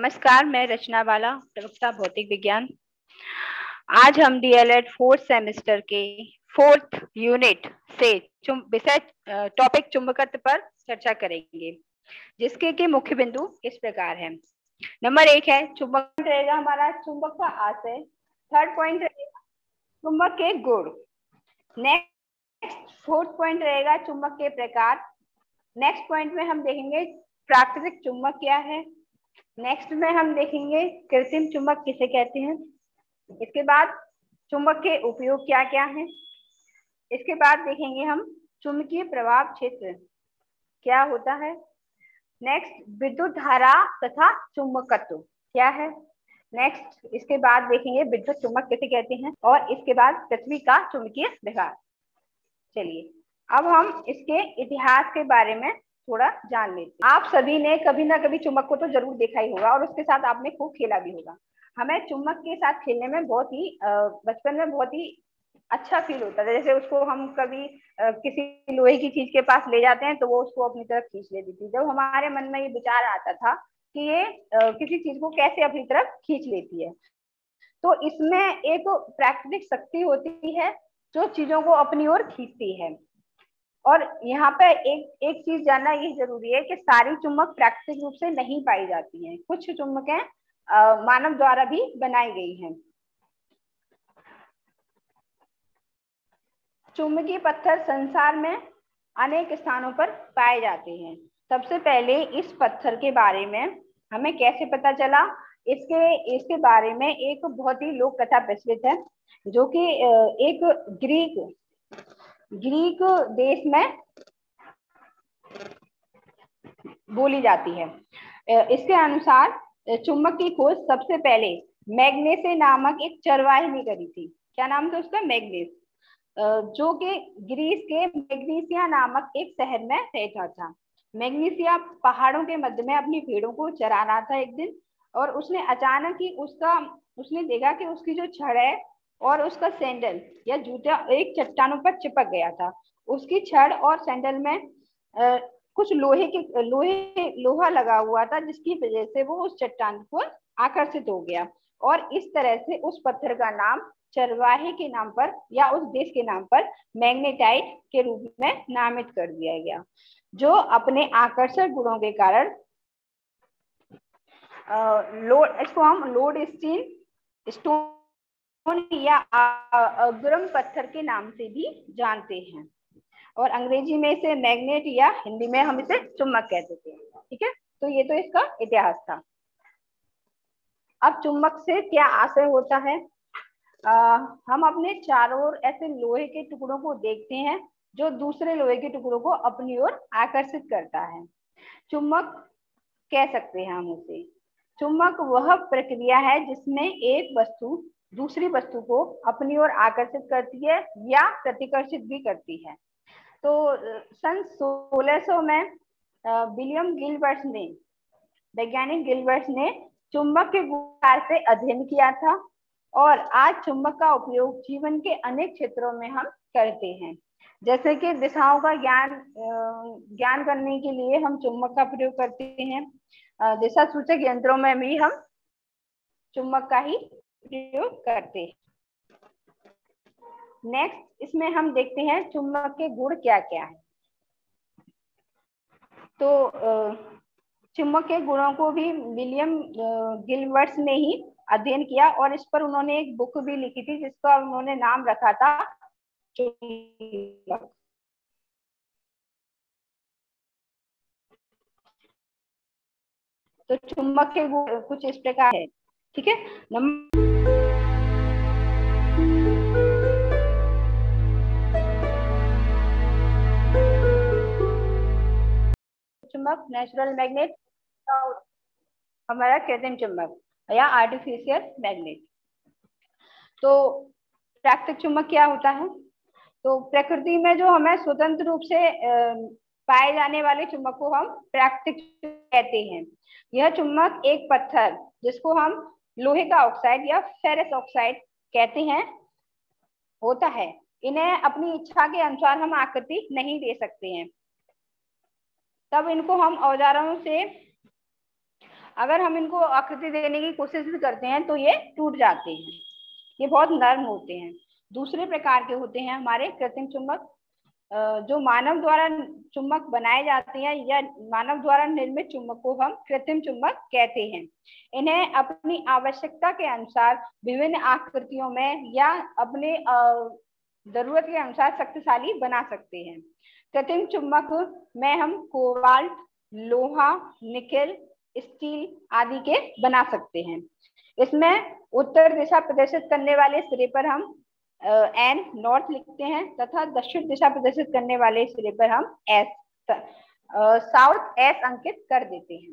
नमस्कार, मैं रचना बाला, प्रवक्ता भौतिक विज्ञान। आज हम डीएलएड फोर्थ सेमेस्टर के फोर्थ यूनिट से विषय टॉपिक चुंबकत्व पर चर्चा करेंगे, जिसके के मुख्य बिंदु इस प्रकार है। नंबर 1 है चुंबक रहेगा हमारा चुंबक का आशय। थर्ड पॉइंट रहेगा चुंबक के गुण। नेक्स्ट फोर्थ पॉइंट रहेगा चुंबक के प्रकार। नेक्स्ट पॉइंट में हम देखेंगे प्राकृतिक चुंबक क्या है। नेक्स्ट में हम देखेंगे कृत्रिम चुंबक किसे कहते हैं। इसके बाद चुंबक के उपयोग क्या क्या है। इसके बाद देखेंगे हम चुंबकीय प्रभाव क्षेत्र क्या होता है। नेक्स्ट विद्युत धारा तथा चुंबकत्व क्या है। नेक्स्ट इसके बाद देखेंगे विद्युत चुंबक किसे कहते हैं और इसके बाद पृथ्वी का चुंबकीय व्यवहार। चलिए अब हम इसके इतिहास के बारे में थोड़ा जान लेते हैं। आप सभी ने कभी ना कभी चुंबक को तो जरूर देखा ही होगा और उसके साथ आपने खूब खेला भी होगा। हमें चुंबक के साथ खेलने में बहुत ही बचपन में बहुत ही अच्छा फील होता था। जैसे उसको हम कभी किसी लोहे की चीज के पास ले जाते हैं तो वो उसको अपनी तरफ खींच लेती थी। जब हमारे मन में ये विचार आता था कि ये किसी चीज को कैसे अपनी तरफ खींच लेती है, तो इसमें एक प्राकृतिक शक्ति होती है जो चीजों को अपनी ओर खींचती है। और यहाँ पे एक चीज जानना ये जरूरी है कि सारी चुंबक प्राकृतिक रूप से नहीं पाई जाती हैं। कुछ चुंबकें मानव द्वारा भी बनाई गई हैं। चुंबकीय पत्थर संसार में अनेक स्थानों पर पाए जाते हैं। सबसे पहले इस पत्थर के बारे में हमें कैसे पता चला, इसके बारे में एक बहुत ही लोक कथा प्रचलित है, जो कि एक ग्रीक देश में बोली जाती है। इसके अनुसार चुंबक की खोज सबसे पहले मैग्नेसे नामक एक चरवाहे ने करी थी। क्या नाम था उसका? मैग्नेस, जो कि ग्रीस के मैग्नीसिया नामक एक शहर में रहता था। मैग्नीसिया पहाड़ों के मध्य में अपनी भेड़ों को चरा रहा था एक दिन, और उसने अचानक ही उसने देखा कि उसकी जो छड़ है और उसका सैंडल या जूता एक चट्टानों पर चिपक गया था। उसकी छड़ और सैंडल में कुछ लोहा लगा हुआ था, जिसकी वजह से वो उस चट्टान को आकर्षित हो गया और इस तरह से उस पत्थर का नाम चरवाहे के नाम पर या उस देश के नाम पर मैग्नेटाइट के रूप में नामित कर दिया गया, जो अपने आकर्षक गुणों के कारण इसको हम लोड स्टोन या अग्रम पत्थर के नाम से भी जानते हैं, और अंग्रेजी में इसे मैग्नेट या हिंदी में हम इसे चुंबक कहते थे। ठीक है, तो ये तो इसका इतिहास था। अब चुंबक से क्या आशय होता है। हम अपने चारों ओर ऐसे लोहे के टुकड़ों को देखते हैं जो दूसरे लोहे के टुकड़ों को अपनी ओर आकर्षित करता है। चुंबक कह सकते हैं हम उसे। चुंबक वह प्रक्रिया है जिसमें एक वस्तु दूसरी वस्तु को अपनी ओर आकर्षित करती है या प्रतिकर्षित भी करती है। तो सन 1600 में वैज्ञानिक गिलबर्ट ने चुंबक के गुण से अध्ययन किया था, और आज चुंबक का उपयोग जीवन के अनेक क्षेत्रों में हम करते हैं। जैसे कि दिशाओं का ज्ञान करने के लिए हम चुंबक का प्रयोग करते हैं। दिशा सूचक यंत्रों में भी हम चुंबक का ही प्रयोग करते हैं। नेक्स्ट इसमें हम देखते हैं चुंबक के गुण क्या क्या है। तो चुंबक के गुणों को भी विलियम गिलबर्ट ने ही अध्ययन किया, और इस पर उन्होंने एक बुक भी लिखी थी जिसका उन्होंने नाम रखा था चुंबक। तो चुंबक के गुण कुछ इस प्रकार है। ठीक है, चुंबक नेचुरल मैग्नेट, हमारा कृत्रिम चुंबक या आर्टिफिशियल मैग्नेट। तो प्राकृतिक चुंबक क्या होता है। तो प्रकृति में जो हमें स्वतंत्र रूप से पाए जाने वाले चुंबक को हम प्राकृतिक कहते हैं। यह चुंबक एक पत्थर जिसको हम लोहे का ऑक्साइड या फेरस ऑक्साइड कहते हैं होता है। इन्हें अपनी इच्छा के अनुसार हम आकृति नहीं दे सकते हैं, तब इनको हम औजारों से अगर हम इनको आकृति देने की कोशिश भी करते हैं तो ये टूट जाते हैं, ये बहुत नर्म होते हैं। दूसरे प्रकार के होते हैं हमारे कृत्रिम चुंबक, जो मानव द्वारा चुंबक बनाए जाते हैं या मानव द्वारा निर्मित चुंबक को हम कृत्रिम चुंबक कहते हैं। इन्हें अपनी आवश्यकता के अनुसार विभिन्न आकृतियों में या अपने जरूरत के अनुसार शक्तिशाली बना सकते हैं। कृत्रिम चुंबक में हम कोबाल्ट, लोहा, निकेल, स्टील आदि के बना सकते हैं। इसमें उत्तर दिशा प्रदर्शित करने वाले सिरे पर हम एन नॉर्थ लिखते हैं तथा दक्षिण दिशा प्रदर्शित करने वाले सिरे पर हम एस साउथ एस अंकित कर देते हैं।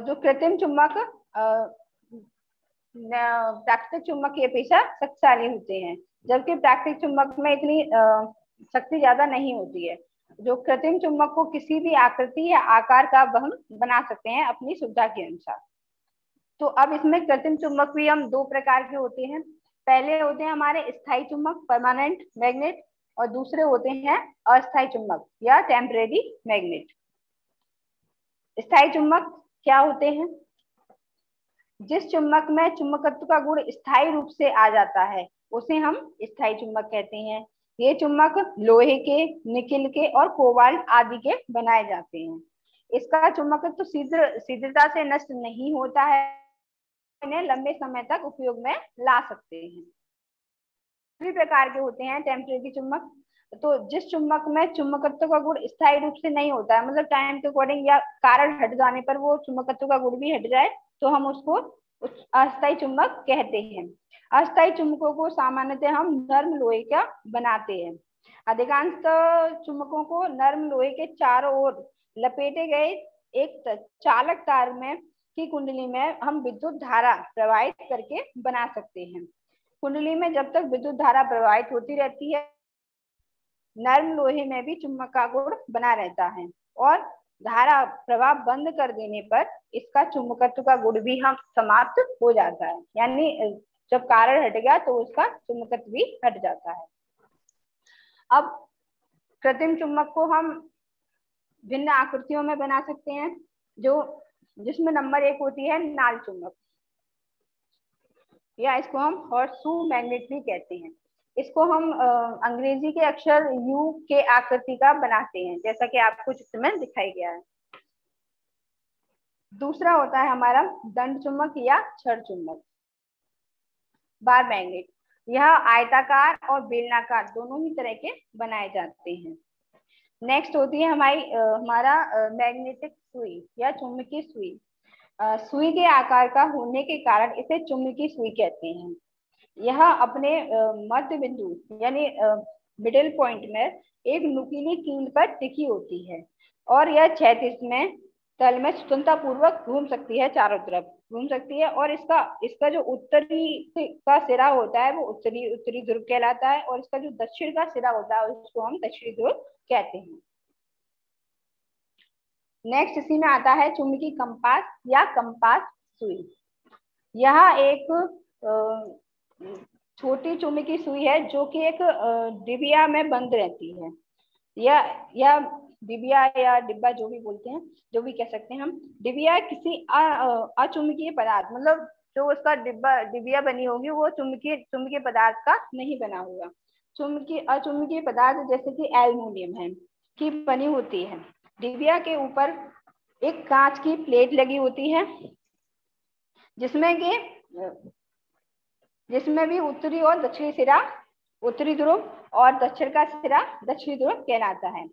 जो कृत्रिम चुंबक प्राकृतिक चुंबक की अपेक्षा शक्तिशाली होते हैं, जबकि प्राकृतिक चुंबक में इतनी शक्ति ज्यादा नहीं होती है। जो कृत्रिम चुंबक को किसी भी आकृति या आकार का हम बना सकते हैं अपनी सुविधा के अनुसार। तो अब इसमें कृत्रिम चुंबक भी हम दो प्रकार के होते हैं। पहले होते हैं हमारे स्थायी चुंबक परमानेंट मैग्नेट, और दूसरे होते हैं अस्थायी चुंबक या टेम्परेरी मैग्नेट। स्थायी चुंबक क्या होते हैं? जिस चुंबक में चुंबकत्व का गुण स्थायी रूप से आ जाता है उसे हम स्थायी चुंबक कहते हैं। ये चुंबक लोहे के, निकेल के और कोबाल्ट आदि के बनाए जाते हैं। इसका चुंबकत्व शीघ्रता से नष्ट नहीं होता है, इन्हें लंबे समय तक उपयोग में ला सकते हैं। दूसरी प्रकार के होते हैं टेम्परेरी चुंबक। तो जिस चुंबक में चुंबकत्व का गुण स्थायी रूप से नहीं होता है, मतलब टाइम के अकॉर्डिंग या कारण हट जाने पर वो चुंबकत्व का गुण भी हट जाए, तो हम उसको अस्थायी चुंबक कहते हैं। अस्थायी चुंबकों को सामान्यतः हम नर्म लोहे का बनाते हैं। अधिकांश चुंबकों को नर्म लोहे के चारों ओर लपेटे गए एक चालक तार में की कुंडली में हम विद्युत धारा प्रवाहित करके बना सकते हैं। कुंडली में जब तक विद्युत धारा प्रवाहित होती रहती है, नर्म लोहे में भी चुंबक का गुण बना रहता है, और धारा प्रवाह बंद कर देने पर इसका चुंबकत्व का गुण भी हम समाप्त हो जाता है। यानी जब कारण हट गया तो उसका चुंबकत्व भी हट जाता है। अब कृत्रिम चुंबक को हम भिन्न आकृतियों में बना सकते हैं, जिसमें नंबर 1 होती है नाल चुंबक, या इसको हम हॉर्सशू मैग्नेट भी कहते हैं। इसको हम अंग्रेजी के अक्षर यू के आकृति का बनाते हैं, जैसा कि आपको चित्र में दिखाई गया है। दूसरा होता है हमारा दंड चुंबक या छड़ चुंबक, बार मैग्नेट। यह आयताकार और बेलनाकार दोनों ही तरह के बनाए जाते हैं। नेक्स्ट होती है हमारा मैग्नेटिक सुई या चुंबकीय सुई। सुई के आकार का होने के कारण इसे चुंबकीय सुई कहते हैं। यह अपने मध्य बिंदु यानी मिडिल पॉइंट में एक नुकीली कील पर टिकी होती है, और यह क्षैतिज में तल में स्वतंत्रता पूर्वक घूम सकती है, चारों तरफ घूम सकती है। और इसका जो उत्तरी का सिरा होता है वो उत्तरी ध्रुव कहलाता है, और इसका जो दक्षिण का सिरा होता है उसको हम दक्षिणी ध्रुव कहते हैं। नेक्स्ट इसी में आता है चुंबकीय कंपास या कंपास सुई। यह एक छोटी चुंबकीय सुई है जो कि एक डिबिया में बंद रहती है। यह डिबिया या डिब्बा जो भी बोलते हैं, जो भी कह सकते हैं हम, डिबिया किसी अचुंबकीय पदार्थ, मतलब जो उसका डिबिया बनी होगी वो चुंबकीय पदार्थ का नहीं बना होगा। अचुंबकीय पदार्थ जैसे कि एल्युमिनियम है की बनी होती है। डिबिया के ऊपर एक कांच की प्लेट लगी होती है, जिसमें भी उत्तरी और दक्षिणी सिरा उत्तरी ध्रुव और दक्षिण का सिरा दक्षिणी ध्रुव कहलाता है।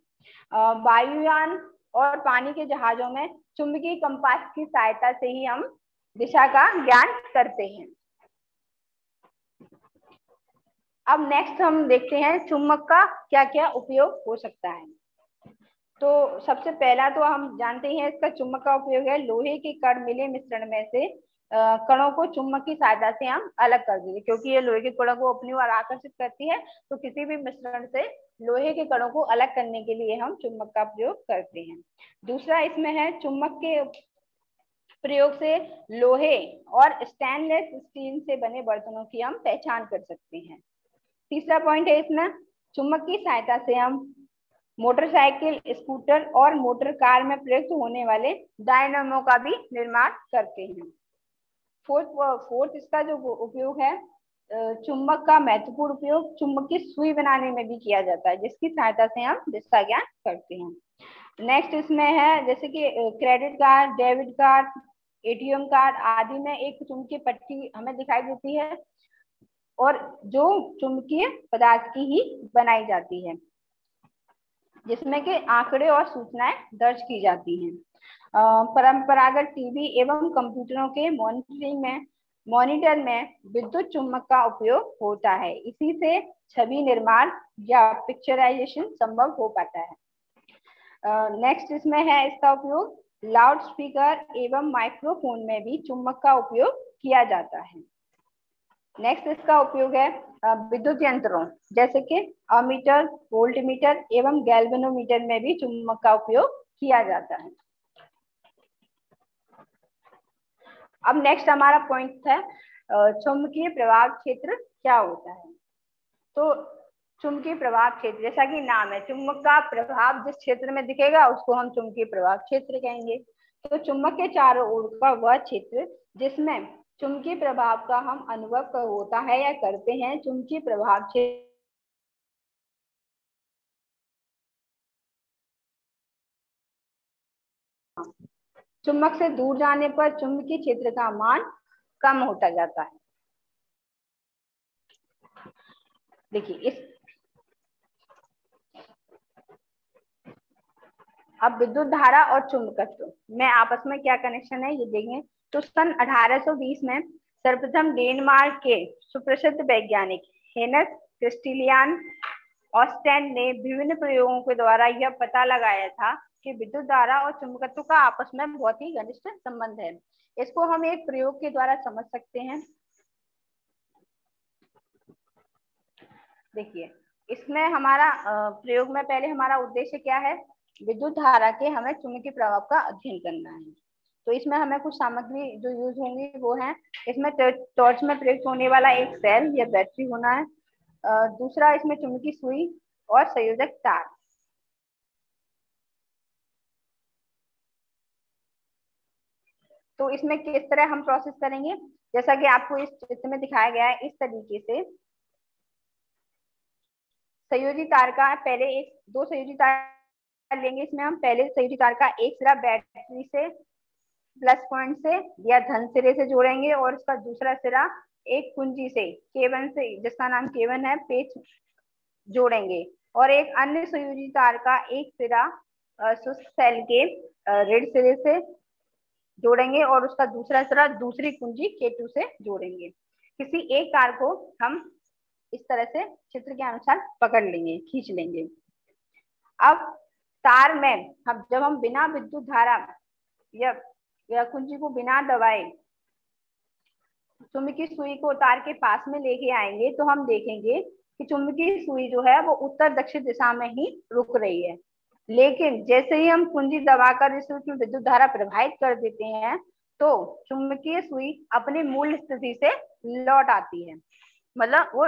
वायुयान और पानी के जहाजों में चुंबकीय कंपास की सहायता से ही हम दिशा का ज्ञान करते हैं। अब नेक्स्ट हम देखते हैं चुंबक का क्या क्या उपयोग हो सकता है। तो सबसे पहला तो हम जानते हैं इसका चुंबक का उपयोग है लोहे के कण मिले मिश्रण में से कणों को चुंबक की सहायता से हम अलग कर देंगे, क्योंकि ये लोहे के कणों को अपनी ओर आकर्षित करती है। तो किसी भी मिश्रण से लोहे के कणों को अलग करने के लिए हम चुंबक का प्रयोग करते हैं। दूसरा इसमें है चुंबक के प्रयोग से लोहे और स्टेनलेस स्टील से बने बर्तनों की हम पहचान कर सकते हैं। तीसरा पॉइंट है इसमें चुंबक की सहायता से हम मोटरसाइकिल, स्कूटर और मोटर कार में प्रयुक्त होने वाले डायनामो का भी निर्माण करते हैं। फोर्थ इसका जो उपयोग है, चुंबक का महत्वपूर्ण उपयोग चुंबक की सुई बनाने में भी किया जाता है, जिसकी सहायता से हम दिशा ज्ञान करते हैं। नेक्स्ट इसमें है जैसे कि credit card, debit card, ATM card आदि में एक चुंबकीय पट्टी हमें दिखाई देती है और जो चुंबकीय पदार्थ की ही बनाई जाती है, जिसमें के आंकड़े और सूचनाएं दर्ज की जाती हैं। परंपरागत टीवी एवं कंप्यूटरों के मॉनिटर में विद्युत चुम्बक का उपयोग होता है। इसी से छवि निर्माण या पिक्चराइजेशन संभव हो पाता है। नेक्स्ट इसमें है इसका उपयोग लाउड स्पीकर एवं माइक्रोफोन में भी चुम्बक का उपयोग किया जाता है। नेक्स्ट इसका उपयोग है विद्युत यंत्रों जैसे कि अमीटर, वोल्टमीटर एवं गैल्वेनोमीटर में भी चुम्बक का उपयोग किया जाता है। अब नेक्स्ट हमारा पॉइंट है चुंबकीय प्रवाह क्षेत्र क्या होता है। तो चुंबकीय प्रवाह क्षेत्र जैसा कि नाम है, चुंबक का प्रभाव जिस क्षेत्र में दिखेगा उसको हम चुंबकीय प्रवाह क्षेत्र कहेंगे। तो चुंबक के चारों ओर का वह क्षेत्र जिसमें चुंबकीय प्रभाव का हम अनुभव होता है या करते हैं, चुंबकीय प्रभाव क्षेत्र चुंबक से दूर जाने पर चुंबकीय क्षेत्र का मान कम होता जाता है। देखिए इस अब विद्युत धारा और चुंबकत्व में आपस में क्या कनेक्शन है ये देखें। तो सन 1820 में सर्वप्रथम डेनमार्क के सुप्रसिद्ध वैज्ञानिक हेनस क्रिस्टिलियन ऑस्टेन ने विभिन्न प्रयोगों के द्वारा यह पता लगाया था कि विद्युत धारा और चुंबकत्व का आपस में बहुत ही घनिष्ठ संबंध है। इसको हम एक प्रयोग के द्वारा समझ सकते हैं। देखिए इसमें हमारा प्रयोग में पहले हमारा उद्देश्य क्या है, विद्युत धारा के हमें चुंबकीय प्रभाव का अध्ययन करना है। तो इसमें हमें कुछ सामग्री जो यूज होंगी वो है, इसमें टॉर्च में प्रयुक्त होने वाला एक सेल या बैटरी होना है, दूसरा इसमें चुंबकीय सुई और संयोजक तार। तो इसमें किस तरह हम प्रोसेस करेंगे, जैसा कि आपको इस चित्र में दिखाया गया है, इस तरीके से संयोजी तार का पहले दो संयोजी तार लेंगे। इसमें हम पहले संयोजी तार का एक सिरा बैटरी से प्लस पॉइंट से या धन सिरे से जोड़ेंगे और इसका दूसरा सिरा एक कुंजी से K1 से, जिसका नाम K1 है, पेच जोड़ेंगे और एक अन्य संयोजी तार का एक सिरा शुष्क सेल के ऋण सिरे से जोड़ेंगे और उसका दूसरा सिरा दूसरी कुंजी K2 से जोड़ेंगे। किसी एक तार को हम इस तरह से चित्र के अनुसार पकड़ लेंगे, खींच लेंगे। अब तार में जब हम बिना विद्युत धारा या कुंजी को बिना दबाए चुंबकीय सुई को तार के पास में लेके आएंगे तो हम देखेंगे कि चुंबकीय सुई जो है वो उत्तर दक्षिण दिशा में ही रुक रही है। लेकिन जैसे ही हम कुंजी दबाकर इस में विद्युत धारा प्रवाहित कर देते हैं तो चुंबकीय सुई अपनी मूल स्थिति से लौट आती है, मतलब वो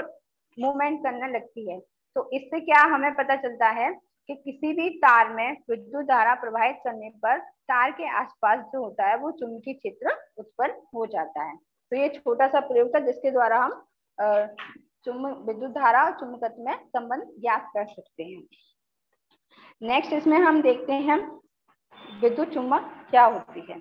मूवमेंट करने लगती है। तो इससे क्या हमें पता चलता है कि किसी भी तार में विद्युत धारा प्रवाहित करने पर तार के आसपास जो होता है वो चुंबकीय क्षेत्र उत्पन्न हो जाता है। तो ये छोटा सा प्रयोग था जिसके द्वारा हम विद्युत धारा और चुंबकत्व में संबंध ज्ञात कर सकते हैं। नेक्स्ट इसमें हम देखते हैं विद्युत चुम्बक क्या होती है।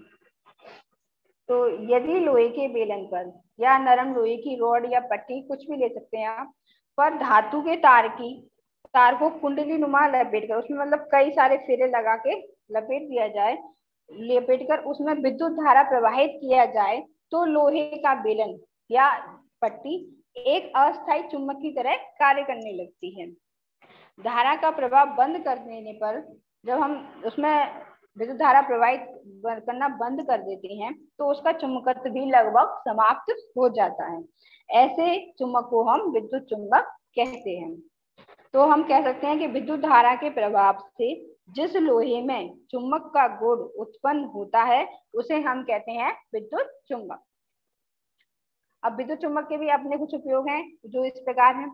तो यदि लोहे के बेलन पर या नरम लोहे की रॉड या पट्टी, कुछ भी ले सकते हैं आप, पर धातु के तार को कुंडली नुमा लपेट कर, उसमें मतलब कई सारे फेरे लगा के लपेट दिया जाए, लपेट कर उसमें विद्युत धारा प्रवाहित किया जाए तो लोहे का बेलन या पट्टी एक अस्थायी चुंबक की तरह कार्य करने लगती है। धारा का प्रवाह बंद कर देने पर, जब हम उसमें विद्युत धारा प्रवाहित करना बंद कर देते हैं तो उसका चुंबकत्व भी लगभग समाप्त हो जाता है। ऐसे चुंबक को हम विद्युत चुंबक कहते हैं। तो हम कह सकते हैं कि विद्युत धारा के प्रभाव से जिस लोहे में चुंबक का गुण उत्पन्न होता है उसे हम कहते हैं विद्युत चुंबक। अब विद्युत चुंबक के भी अपने कुछ उपयोग हैं जो इस प्रकार हैं।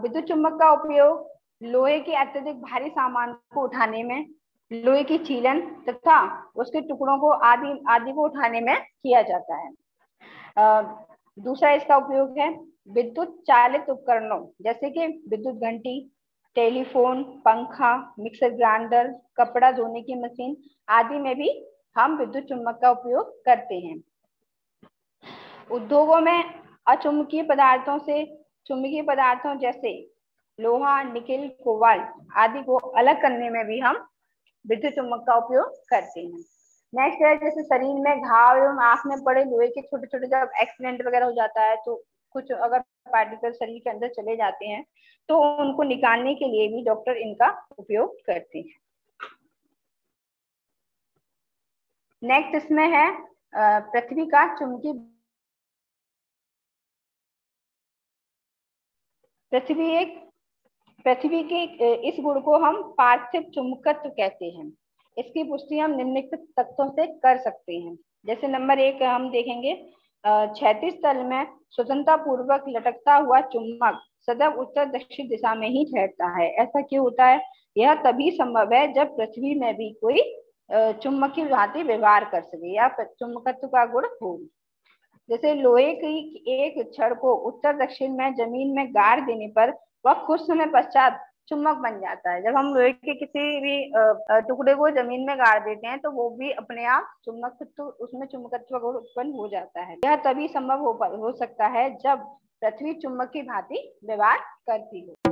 विद्युत चुंबक का उपयोग लोहे के अत्यधिक भारी सामान को उठाने में, लोहे की छीलन तथा उसके टुकड़ों को आदि आदि को उठाने में किया जाता है। दूसरा इसका उपयोग है विद्युत चालित उपकरणों जैसे कि विद्युत घंटी, टेलीफोन, पंखा, मिक्सर ग्राइंडर, कपड़ा धोने की मशीन आदि में भी हम विद्युत चुम्बक का उपयोग करते हैं। उद्योगों में अचुंबकीय पदार्थों से चुंबकीय पदार्थों जैसे लोहा, निकेल, कोबाल्ट आदि को अलग करने में भी हम विद्युत चुम्बक का उपयोग करते हैं। नेक्स्ट है जैसे शरीर में घाव एवं आंख में पड़े लोहे के छोटे छोटे जब एक्सीडेंट वगैरह हो जाता है तो कुछ अगर पार्टिकल शरीर के अंदर चले जाते हैं तो उनको निकालने के लिए भी डॉक्टर इनका उपयोग करते हैं। नेक्स्ट इसमें है पृथ्वी का चुंबकीय, पृथ्वी के इस गुण को हम पार्थिव चुंबकत्व कहते हैं। इसकी पुष्टि हम निम्नलिखित तथ्यों से कर सकते हैं। जैसे नंबर 1 हम देखेंगे, क्षैतिज तल में स्वतंत्रता पूर्वक लटकता हुआ चुंबक सदैव उत्तर दक्षिण दिशा में ही ठहरता है। ऐसा क्यों होता है? यह तभी संभव है जब पृथ्वी में भी कोई चुंबकीय भांति व्यवहार कर सके या चुंबकत्व का गुण हो। जैसे लोहे की एक छड़ को उत्तर दक्षिण में जमीन में गाड़ देने पर वह कुछ समय पश्चात चुम्बक बन जाता है। जब हम लोहे के किसी भी टुकड़े को जमीन में गाड़ देते हैं तो वो भी अपने आप चुंबकत्व, उसमें चुंबकत्व गुण उत्पन्न हो जाता है। यह तभी संभव हो सकता है जब पृथ्वी चुंबक की भांति व्यवहार करती हो।